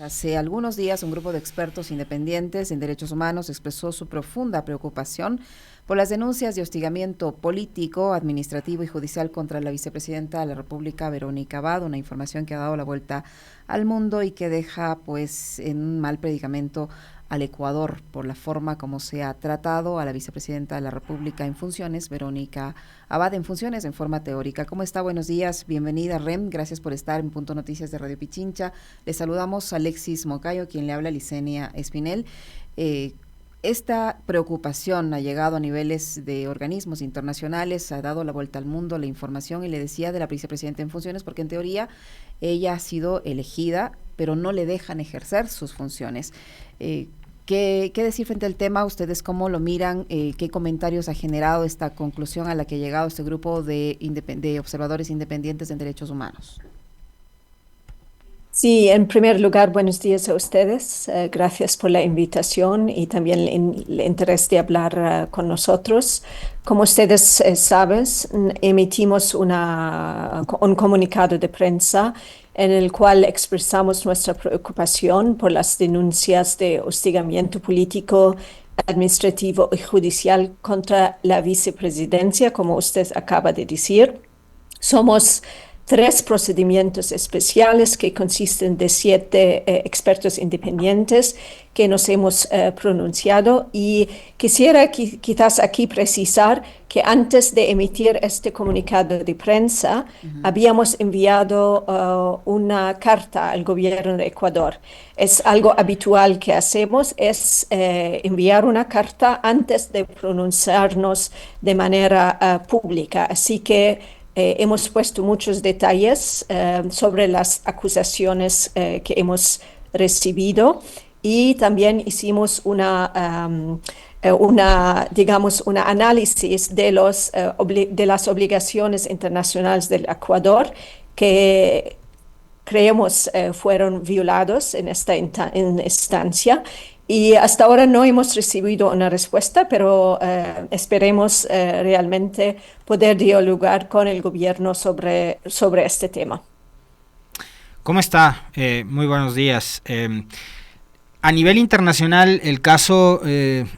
Hace algunos días, un grupo de expertos independientes en derechos humanos expresó su profunda preocupación por las denuncias de hostigamiento político, administrativo y judicial contra la vicepresidenta de la República, Verónica Abad, una información que ha dado la vuelta al mundo y que deja pues en un mal predicamento al Ecuador por la forma como se ha tratado a la vicepresidenta de la República en funciones, Verónica Abad, en funciones en forma teórica. ¿Cómo está? Buenos días, bienvenida Rem, gracias por estar en Punto Noticias de Radio Pichincha. Le saludamos a Alexis Mocayo, quien le habla Licenia Espinel. Esta preocupación ha llegado a niveles de organismos internacionales, ha dado la vuelta al mundo la información, y le decía, de la vicepresidenta en funciones, porque en teoría ella ha sido elegida, pero no le dejan ejercer sus funciones. ¿Qué decir frente al tema? ¿Ustedes cómo lo miran? ¿Qué comentarios ha generado esta conclusión a la que ha llegado este grupo de observadores independientes en derechos humanos? Sí, en primer lugar, buenos días a ustedes. Gracias por la invitación y también el interés de hablar con nosotros. Como ustedes saben, emitimos un comunicado de prensa en el cual expresamos nuestra preocupación por las denuncias de hostigamiento político, administrativo y judicial contra la vicepresidencia, como usted acaba de decir. Somos tres procedimientos especiales que consisten de 7 expertos independientes que nos hemos pronunciado, y quisiera quizás aquí precisar que antes de emitir este comunicado de prensa habíamos enviado una carta al gobierno de Ecuador. Es algo habitual que hacemos, es enviar una carta antes de pronunciarnos de manera pública, así que hemos puesto muchos detalles sobre las acusaciones que hemos recibido, y también hicimos digamos, un análisis de las obligaciones internacionales del Ecuador que creemos fueron violados en esta instancia. Y hasta ahora no hemos recibido una respuesta, pero esperemos realmente poder dialogar con el gobierno sobre este tema. ¿Cómo está? Muy buenos días. A nivel internacional, el caso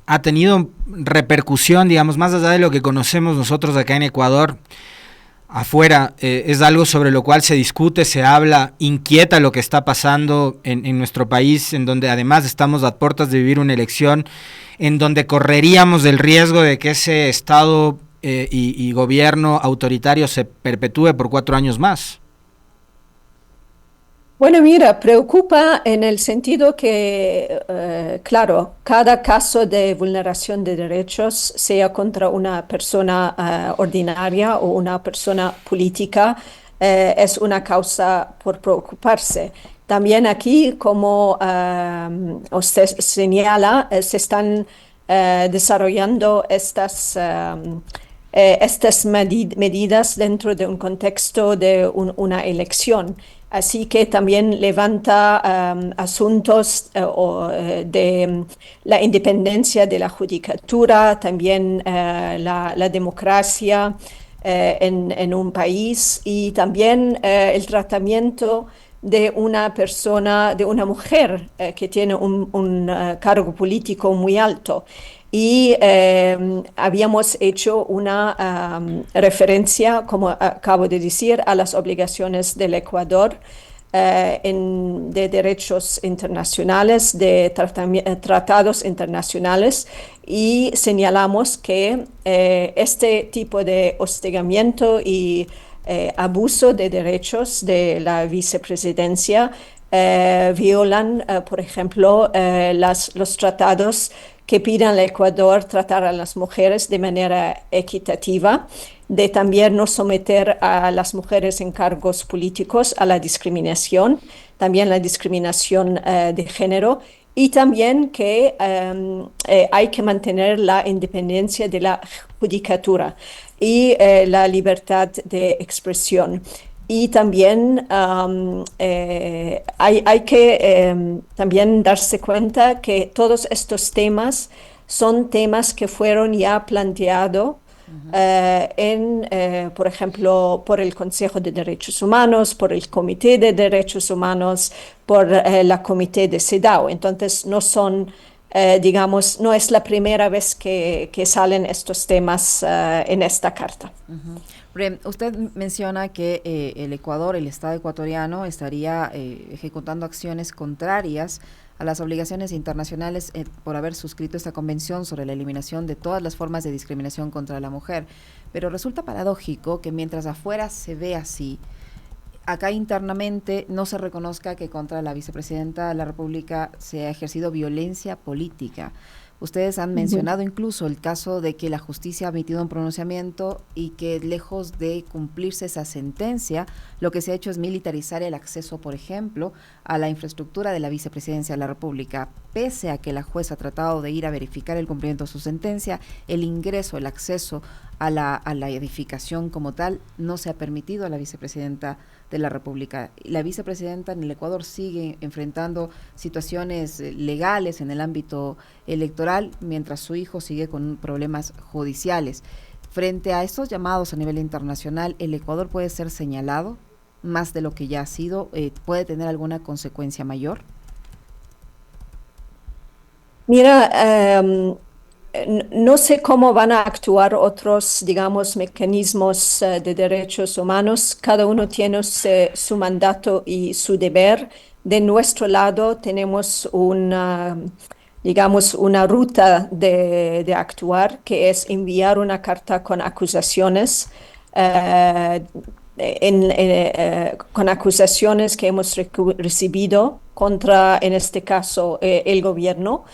ha tenido repercusión, digamos, más allá de lo que conocemos nosotros acá en Ecuador. Afuera es algo sobre lo cual se discute, se habla, inquieta lo que está pasando en nuestro país, en donde además estamos a puertas de vivir una elección, en donde correríamos el riesgo de que ese Estado y gobierno autoritario se perpetúe por 4 años más. Bueno, mira, preocupa en el sentido que, claro, cada caso de vulneración de derechos, sea contra una persona ordinaria o una persona política, es una causa por preocuparse. También aquí, como usted señala, se están desarrollando estas medidas dentro de un contexto de una elección. Así que también levanta asuntos de la independencia de la judicatura, también la democracia en un país, y también el tratamiento de una persona, de una mujer que tiene un cargo político muy alto. Y habíamos hecho una referencia, como acabo de decir, a las obligaciones del Ecuador de derechos internacionales, de tratados internacionales, y señalamos que este tipo de hostigamiento y abuso de derechos de la vicepresidencia violan, por ejemplo, los tratados que piden al Ecuador tratar a las mujeres de manera equitativa, de también no someter a las mujeres en cargos políticos a la discriminación, también la discriminación de género, y también que hay que mantener la independencia de la judicatura y la libertad de expresión. Y también hay que también darse cuenta que todos estos temas son temas que fueron ya planteados por ejemplo, por el Consejo de Derechos Humanos, por el Comité de Derechos Humanos, por la comité de CEDAW. Entonces, no son, digamos, no es la primera vez que salen estos temas en esta carta. Usted menciona que el Ecuador, el Estado ecuatoriano, estaría ejecutando acciones contrarias a las obligaciones internacionales por haber suscrito esta convención sobre la eliminación de todas las formas de discriminación contra la mujer. Pero resulta paradójico que mientras afuera se ve así, acá internamente no se reconozca que contra la vicepresidenta de la República se ha ejercido violencia política. Ustedes han mencionado incluso el caso de que la justicia ha emitido un pronunciamiento y que lejos de cumplirse esa sentencia, lo que se ha hecho es militarizar el acceso, por ejemplo, a la infraestructura de la vicepresidencia de la República. Pese a que la jueza ha tratado de ir a verificar el cumplimiento de su sentencia, el ingreso, el acceso a la edificación como tal no se ha permitido a la vicepresidenta de la República. La vicepresidenta en el Ecuador sigue enfrentando situaciones legales en el ámbito electoral, mientras su hijo sigue con problemas judiciales. Frente a estos llamados a nivel internacional, ¿el Ecuador puede ser señalado más de lo que ya ha sido? ¿Puede tener alguna consecuencia mayor? Mira, no sé cómo van a actuar otros, digamos, mecanismos de derechos humanos. Cada uno tiene su mandato y su deber. De nuestro lado tenemos digamos, una ruta de actuar, que es enviar una carta con acusaciones, con acusaciones que hemos recibido contra, en este caso, el gobierno,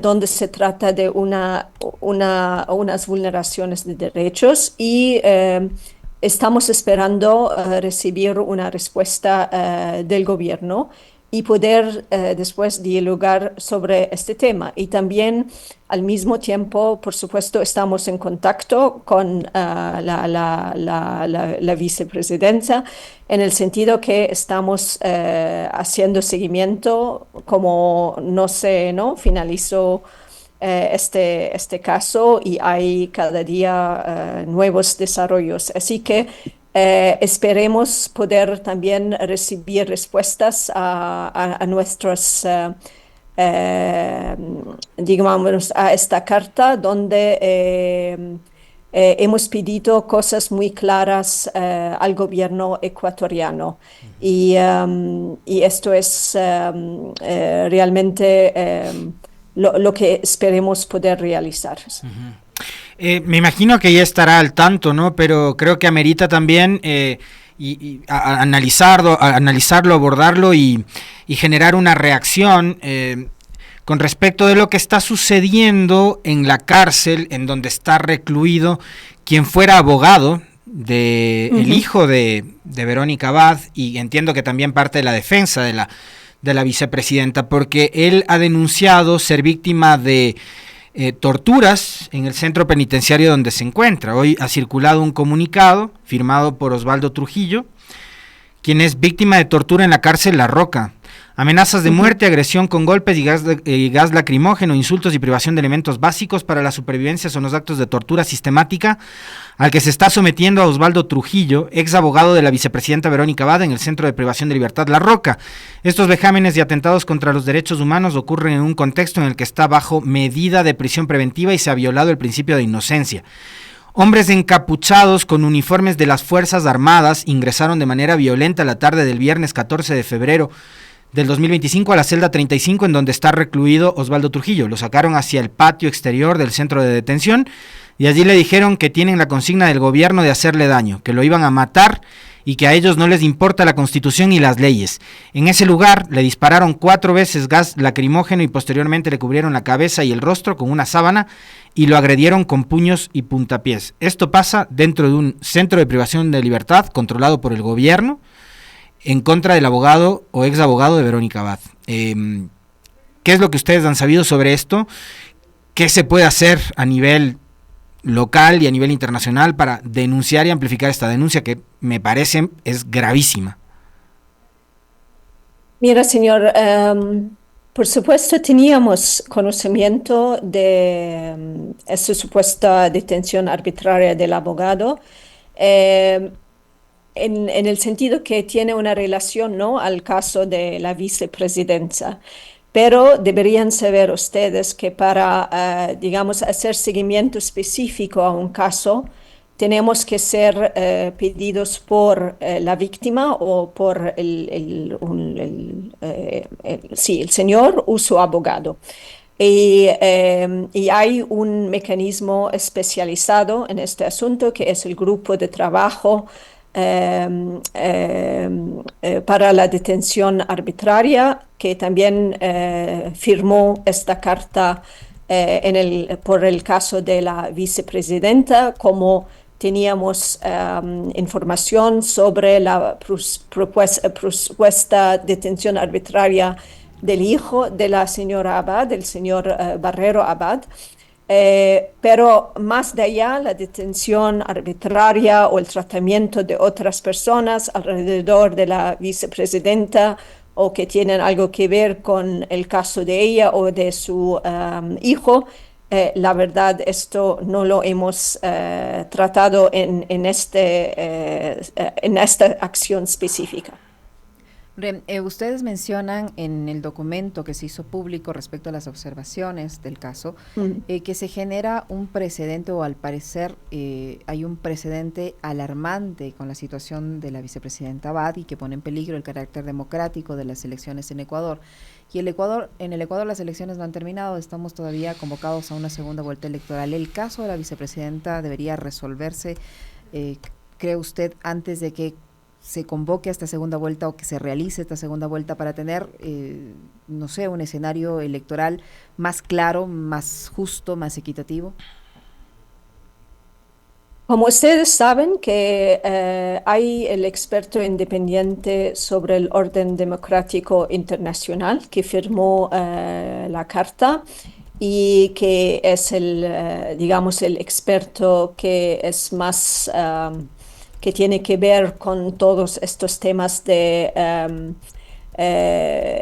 donde se trata de unas vulneraciones de derechos y estamos esperando recibir una respuesta del gobierno y poder después dialogar sobre este tema. Y también, al mismo tiempo, por supuesto, estamos en contacto con la vicepresidenta, en el sentido que estamos haciendo seguimiento, como no finalizó este caso y hay cada día nuevos desarrollos. Así que esperemos poder también recibir respuestas a nuestros, digamos, a esta carta donde hemos pedido cosas muy claras al gobierno ecuatoriano. Y esto es realmente lo que esperemos poder realizar. Me imagino que ya estará al tanto, ¿no? Pero creo que amerita también analizarlo, abordarlo y generar una reacción con respecto de lo que está sucediendo en la cárcel en donde está recluido quien fuera abogado el hijo de Verónica Abad, y entiendo que también parte de la defensa de la vicepresidenta, porque él ha denunciado ser víctima de torturas en el centro penitenciario donde se encuentra. Hoy ha circulado un comunicado firmado por Osvaldo Trujillo, quien es víctima de tortura en la cárcel La Roca. Amenazas de muerte, agresión con golpes y gas lacrimógeno, insultos y privación de elementos básicos para la supervivencia son los actos de tortura sistemática al que se está sometiendo a Osvaldo Trujillo, ex abogado de la vicepresidenta Verónica Abad, en el Centro de Privación de Libertad La Roca. Estos vejámenes y atentados contra los derechos humanos ocurren en un contexto en el que está bajo medida de prisión preventiva y se ha violado el principio de inocencia. Hombres encapuchados con uniformes de las Fuerzas Armadas ingresaron de manera violenta la tarde del viernes 14 de febrero del 2025 a la celda 35 en donde está recluido Osvaldo Trujillo. Lo sacaron hacia el patio exterior del centro de detención y allí le dijeron que tienen la consigna del gobierno de hacerle daño, que lo iban a matar y que a ellos no les importa la Constitución y las leyes. En ese lugar le dispararon 4 veces gas lacrimógeno y posteriormente le cubrieron la cabeza y el rostro con una sábana y lo agredieron con puños y puntapiés. Esto pasa dentro de un centro de privación de libertad controlado por el gobierno, en contra del abogado o ex abogado de Verónica Abad. ¿Qué es lo que ustedes han sabido sobre esto? ¿Qué se puede hacer a nivel local y a nivel internacional para denunciar y amplificar esta denuncia que me parece es gravísima? Mira, señor, por supuesto teníamos conocimiento de esa supuesta detención arbitraria del abogado. en el sentido que tiene una relación, ¿no?, al caso de la vicepresidencia. Pero deberían saber ustedes que para, digamos, hacer seguimiento específico a un caso, tenemos que ser pedidos por la víctima o por sí, el señor o su abogado. Y hay un mecanismo especializado en este asunto que es el grupo de trabajo para la detención arbitraria, que también firmó esta carta por el caso de la vicepresidenta, como teníamos información sobre la propuesta detención arbitraria del hijo de la señora Abad, del señor Barrero Abad. Pero más de allá, la detención arbitraria o el tratamiento de otras personas alrededor de la vicepresidenta o que tienen algo que ver con el caso de ella o de su hijo, la verdad, esto no lo hemos tratado en esta acción específica. Ustedes mencionan en el documento que se hizo público respecto a las observaciones del caso, que se genera un precedente, o al parecer hay un precedente alarmante con la situación de la vicepresidenta Abad y que pone en peligro el carácter democrático de las elecciones en Ecuador. Y en el Ecuador las elecciones no han terminado, estamos todavía convocados a una segunda vuelta electoral. ¿El caso de la vicepresidenta debería resolverse, cree usted, antes de que se convoque a esta segunda vuelta o que se realice esta segunda vuelta para tener, no sé, un escenario electoral más claro, más justo, más equitativo? Como ustedes saben que hay el experto independiente sobre el orden democrático internacional que firmó la carta y que es digamos, el experto que es más que tiene que ver con todos estos temas de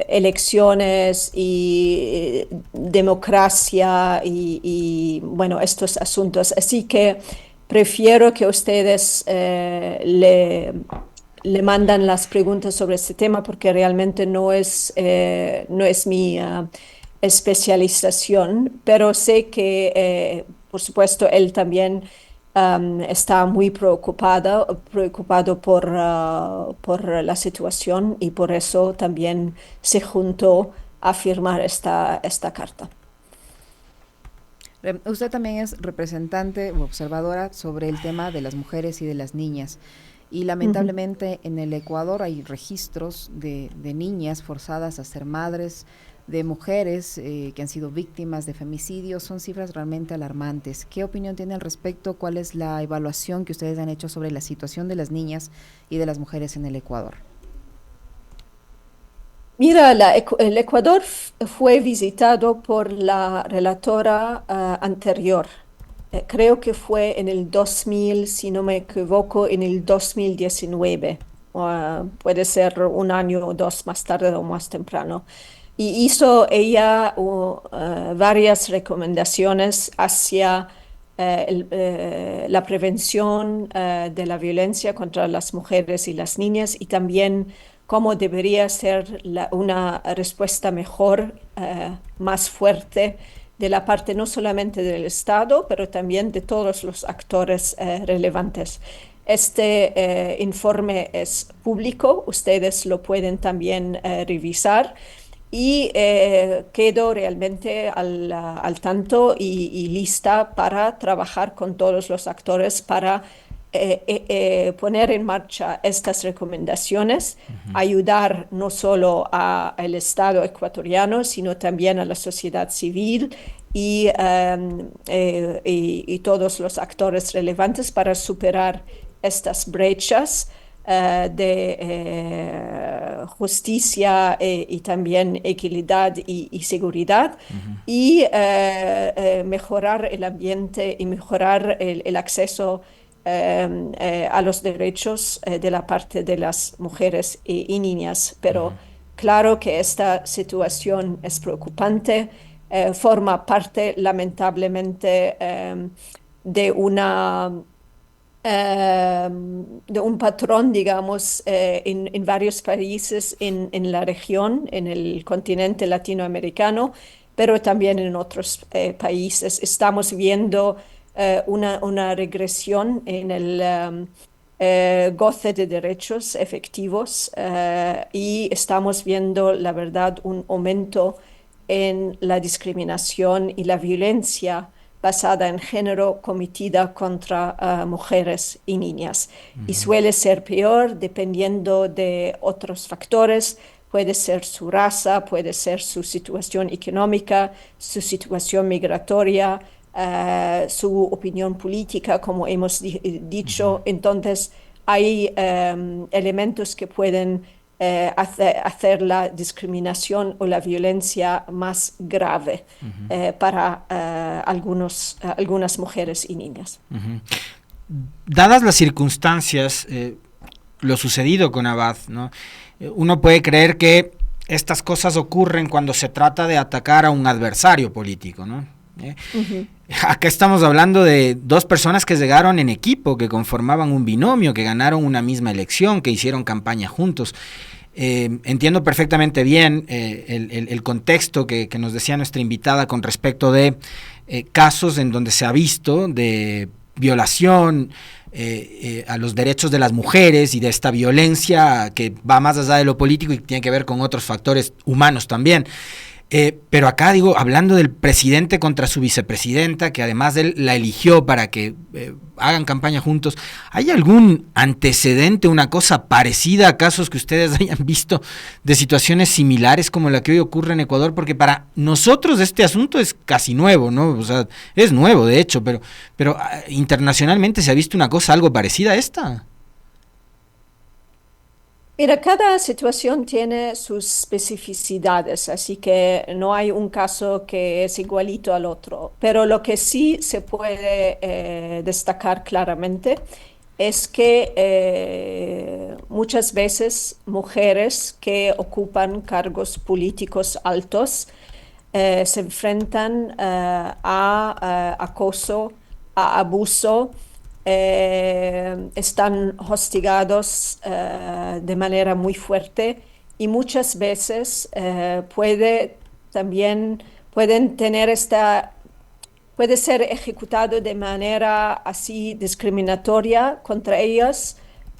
elecciones y democracia bueno, estos asuntos. Así que prefiero que ustedes le mandan las preguntas sobre este tema porque realmente no es mi especialización, pero sé que, por supuesto, él también está muy preocupado por la situación y por eso también se juntó a firmar esta carta. Usted también es representante o observadora sobre el tema de las mujeres y de las niñas. Y lamentablemente en el Ecuador hay registros de niñas forzadas a ser madres, de mujeres que han sido víctimas de femicidios. Son cifras realmente alarmantes. ¿Qué opinión tiene al respecto? ¿Cuál es la evaluación que ustedes han hecho sobre la situación de las niñas y de las mujeres en el Ecuador? Mira, el Ecuador fue visitado por la relatora anterior. Creo que fue en el 2000, si no me equivoco, en el 2019. Puede ser un año o dos más tarde o más temprano. Y hizo ella varias recomendaciones hacia la prevención de la violencia contra las mujeres y las niñas y también cómo debería ser una respuesta mejor, más fuerte de la parte no solamente del Estado, pero también de todos los actores relevantes. Este informe es público, ustedes lo pueden también revisar. Y quedo realmente al tanto y lista para trabajar con todos los actores para poner en marcha estas recomendaciones, ayudar no solo al Estado ecuatoriano, sino también a la sociedad civil y todos los actores relevantes para superar estas brechas de justicia y también equidad y seguridad y mejorar el ambiente y mejorar el acceso a los derechos de la parte de las mujeres y niñas. Pero claro que esta situación es preocupante, forma parte lamentablemente de una de un patrón, digamos, en varios países en la región, en el continente latinoamericano, pero también en otros países. Estamos viendo una regresión en el goce de derechos efectivos y estamos viendo, la verdad, un aumento en la discriminación y la violencia basada en género cometida contra mujeres y niñas. Y suele ser peor dependiendo de otros factores. Puede ser su raza, puede ser su situación económica, su situación migratoria, su opinión política, como hemos dicho. Entonces, hay elementos que pueden hacer la discriminación o la violencia más grave para algunas mujeres y niñas. Dadas las circunstancias, lo sucedido con Abad, ¿no? Uno puede creer que estas cosas ocurren cuando se trata de atacar a un adversario político, ¿no? Acá estamos hablando de dos personas que llegaron en equipo, que conformaban un binomio, que ganaron una misma elección, que hicieron campaña juntos. Entiendo perfectamente bien el contexto que nos decía nuestra invitada con respecto de casos en donde se ha visto de violación a los derechos de las mujeres y de esta violencia que va más allá de lo político y tiene que ver con otros factores humanos también. Pero acá digo, hablando del presidente contra su vicepresidenta, que además él la eligió para que hagan campaña juntos, ¿hay algún antecedente, una cosa parecida a casos que ustedes hayan visto de situaciones similares como la que hoy ocurre en Ecuador? Porque para nosotros este asunto es casi nuevo, ¿no? O sea, es nuevo de hecho, pero internacionalmente se ha visto una cosa algo parecida a esta. Mira, cada situación tiene sus especificidades, así que no hay un caso que es igualito al otro. Pero lo que sí se puede destacar claramente es que muchas veces mujeres que ocupan cargos políticos altos se enfrentan a acoso, a abuso, están hostigados de manera muy fuerte y muchas veces pueden tener puede ser ejecutado de manera así discriminatoria contra ellas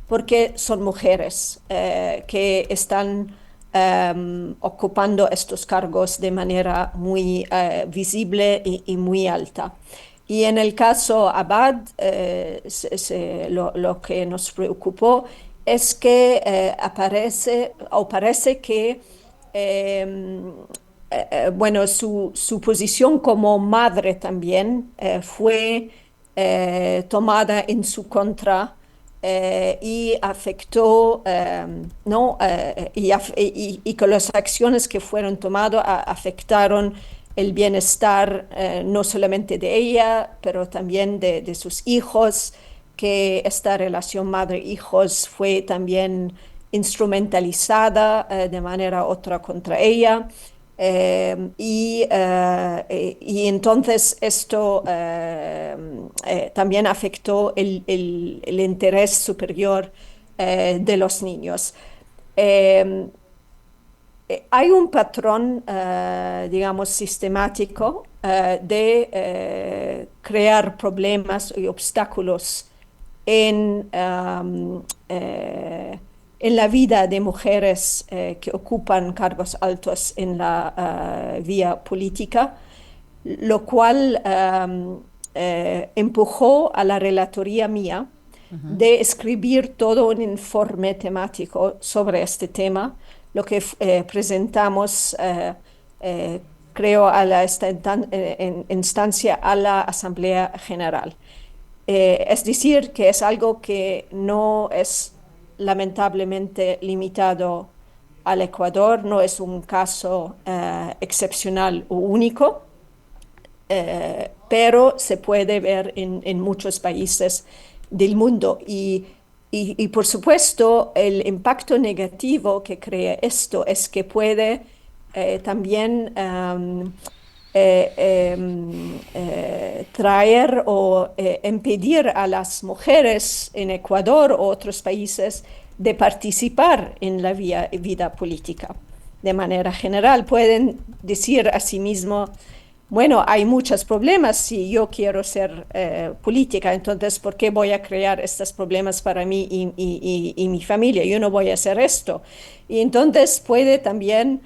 porque son mujeres que están ocupando estos cargos de manera muy visible y muy alta. Y en el caso Abad, lo que nos preocupó es que parece que bueno, su posición como madre también fue tomada en su contra y afectó, ¿no? Y que las acciones que fueron tomadas afectaron el bienestar no solamente de ella, pero también de sus hijos, que esta relación madre-hijos fue también instrumentalizada de manera otra contra ella. Y entonces esto también afectó el interés superior de los niños. Hay un patrón, digamos, sistemático de crear problemas y obstáculos en la vida de mujeres que ocupan cargos altos en la vía política, lo cual empujó a la relatoría mía de escribir todo un informe temático sobre este tema, lo que presentamos, creo, a esta instancia a la Asamblea General. Es decir, que es algo que no es lamentablemente limitado al Ecuador, no es un caso excepcional o único, pero se puede ver en muchos países del mundo. Y por supuesto, el impacto negativo que crea esto es que puede también traer o impedir a las mujeres en Ecuador u otros países de participar en la vida política. De manera general, pueden decir a sí mismos, bueno, hay muchos problemas si yo quiero ser política, entonces, ¿por qué voy a crear estos problemas para mí y mi familia? Yo no voy a hacer esto. Y entonces puede también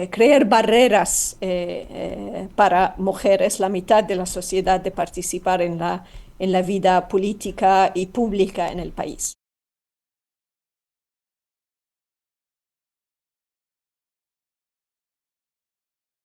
crear barreras para mujeres, la mitad de la sociedad, de participar en la vida política y pública en el país.